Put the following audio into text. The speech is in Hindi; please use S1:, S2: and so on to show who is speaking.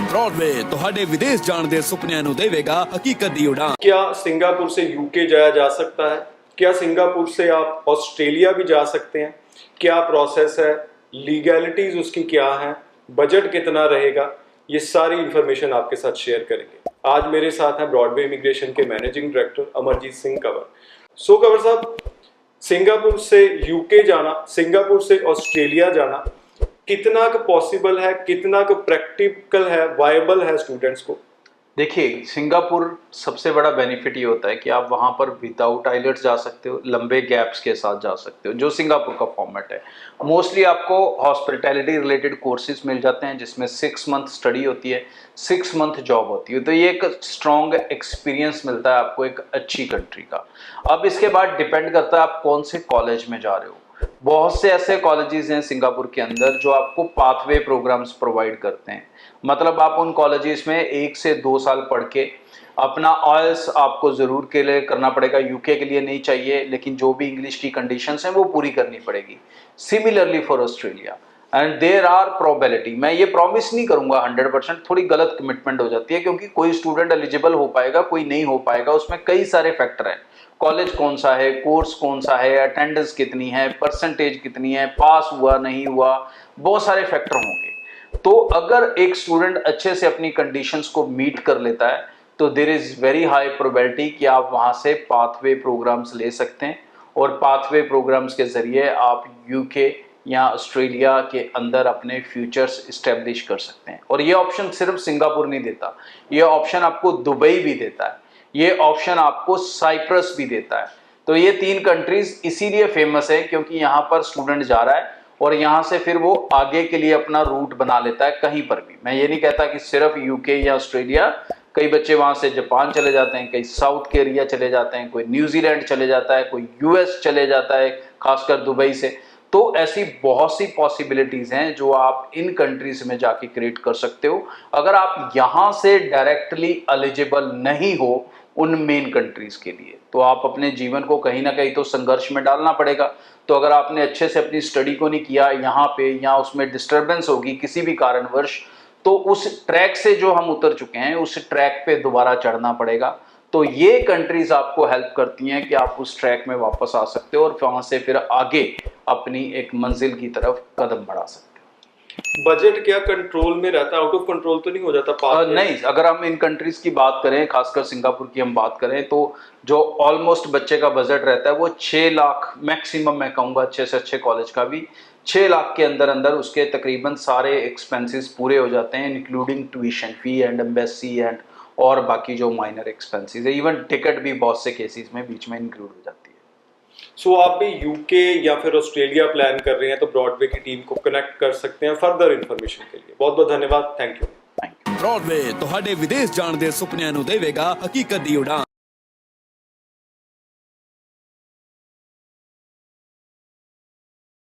S1: ब्रॉडवे ਤੁਹਾਡੇ ਵਿਦੇਸ਼ ਜਾਣ ਦੇ ਸੁਪਨਿਆਂ ਨੂੰ ਦੇਵੇਗਾ ਹਕੀਕਤ ਦੀ ਉਡਾਨ।
S2: क्या सिंगापुर से यूके जाया जा सकता है? क्या सिंगापुर से आप ऑस्ट्रेलिया भी जा सकते हैं? क्या प्रोसेस है? लीगैलिटीज उसकी क्या है? बजट कितना रहेगा? ये सारी इंफॉर्मेशन आपके साथ शेयर करेंगे। आज मेरे साथ हैं ब्रॉडवे इमिग्रेशन के मैनेजिंग डायरेक्टर अमरजीत सिंह कंवर। सो कंवर साहब, सिंगापुर से यूके जाना, सिंगापुर से ऑस्ट्रेलिया जाना कितना पॉसिबल है, कितना प्रैक्टिकल है, वायबल है स्टूडेंट्स को?
S3: देखिए, सिंगापुर सबसे बड़ा बेनिफिट ये होता है कि आप वहाँ पर विदाउट आइलेट्स जा सकते हो, लंबे गैप्स के साथ जा सकते हो, जो सिंगापुर का फॉर्मेट है। मोस्टली आपको हॉस्पिटैलिटी रिलेटेड कोर्सेज मिल जाते हैं जिसमें 6 मंथ स्टडी होती है, 6 मंथ जॉब होती है। तो ये एक स्ट्रॉन्ग एक्सपीरियंस मिलता है आपको एक अच्छी कंट्री का। अब इसके बाद डिपेंड करता है आप कौन से कॉलेज में जा रहे हो। बहुत से ऐसे कॉलेजेस हैं सिंगापुर के अंदर जो आपको पाथवे प्रोग्राम्स प्रोवाइड करते हैं। मतलब आप उन कॉलेजेस में 1 से 2 साल पढ़ के अपना ऑयल्स आपको ज़रूर के लिए करना पड़ेगा, यूके के लिए नहीं चाहिए, लेकिन जो भी इंग्लिश की कंडीशंस हैं वो पूरी करनी पड़ेगी। Similarly for Australia and there are probability, मैं ये प्रॉमिस नहीं करूंगा 100%, थोड़ी गलत कमिटमेंट हो जाती है क्योंकि कोई स्टूडेंट एलिजिबल हो पाएगा, कोई नहीं हो पाएगा, उसमें कई सारे फैक्टर हैं। कॉलेज कौन सा है, कोर्स कौन सा है, अटेंडेंस कितनी है, परसेंटेज कितनी है, पास हुआ नहीं हुआ, बहुत सारे फैक्टर होंगे। तो अगर एक स्टूडेंट अच्छे से अपनी कंडीशंस को मीट कर लेता है तो there is very high probability कि आप वहां से पाथवे प्रोग्राम्स ले सकते हैं और पाथवे प्रोग्राम्स के जरिए आप यूके या ऑस्ट्रेलिया के अंदर अपने फ्यूचर्स इस्टेब्लिश कर सकते हैं। और ये ऑप्शन सिर्फ सिंगापुर नहीं देता, ये ऑप्शन आपको दुबई भी देता है, ये ऑप्शन आपको साइप्रस भी देता है। तो ये 3 कंट्रीज इसीलिए फेमस है क्योंकि यहाँ पर स्टूडेंट जा रहा है और यहाँ से फिर वो आगे के लिए अपना रूट बना लेता है कहीं पर भी। मैं ये नहीं कहता कि सिर्फ यूके या ऑस्ट्रेलिया, कई बच्चे वहाँ से जापान चले जाते हैं, कई साउथ कोरिया चले जाते हैं, कोई न्यूजीलैंड चले जाता है, कोई यूएस चले जाता है, खासकर दुबई से। तो ऐसी बहुत सी पॉसिबिलिटीज हैं जो आप इन कंट्रीज में जाके क्रिएट कर सकते हो अगर आप यहाँ से डायरेक्टली एलिजिबल नहीं हो उन मेन कंट्रीज के लिए। तो आप अपने जीवन को कहीं ना कहीं तो संघर्ष में डालना पड़ेगा। तो अगर आपने अच्छे से अपनी स्टडी को नहीं किया यहाँ पे, या उसमें डिस्टर्बेंस होगी किसी भी कारणवश, तो उस ट्रैक से जो हम उतर चुके हैं उस ट्रैक पे दोबारा चढ़ना पड़ेगा। तो ये कंट्रीज आपको हेल्प करती हैं कि आप उस ट्रैक में वापस आ सकते हो और वहां से फिर आगे अपनी एक मंजिल की तरफ कदम बढ़ा सकते हो।
S2: बजट क्या कंट्रोल में रहता है? आउट ऑफ कंट्रोल तो नहीं हो जाता?
S3: नहीं, अगर हम इन कंट्रीज की बात करें, खासकर सिंगापुर की हम बात करें, तो जो ऑलमोस्ट बच्चे का बजट रहता है वो 6 लाख मैक्सिमम, मैं कहूँगा अच्छे से अच्छे कॉलेज का भी 6 लाख के अंदर अंदर उसके तकरीबन सारे एक्सपेंसेस पूरे हो जाते हैं, including tuition fee and embassy and और बाकी जो माइनर एक्सपेंसेस है। इवन टिकट भी बहुत से केसेस में बीच में इंक्लूड हो जाती है।
S2: सो आप भी यूके या फिर ऑस्ट्रेलिया प्लान कर रहे हैं तो ब्रॉडवे की टीम को कनेक्ट कर सकते हैं फर्दर इन्फॉर्मेशन के लिए। बहुत बहुत धन्यवाद, थैंक यू।
S1: ब्रॉडवे ਤੁਹਾਡੇ ਵਿਦੇਸ਼ ਜਾਣ ਦੇ ਸੁਪਨਿਆਂ ਨੂੰ ਦੇਵੇਗਾ ਹਕੀਕਤ ਦੀ ਉਡਾਨ।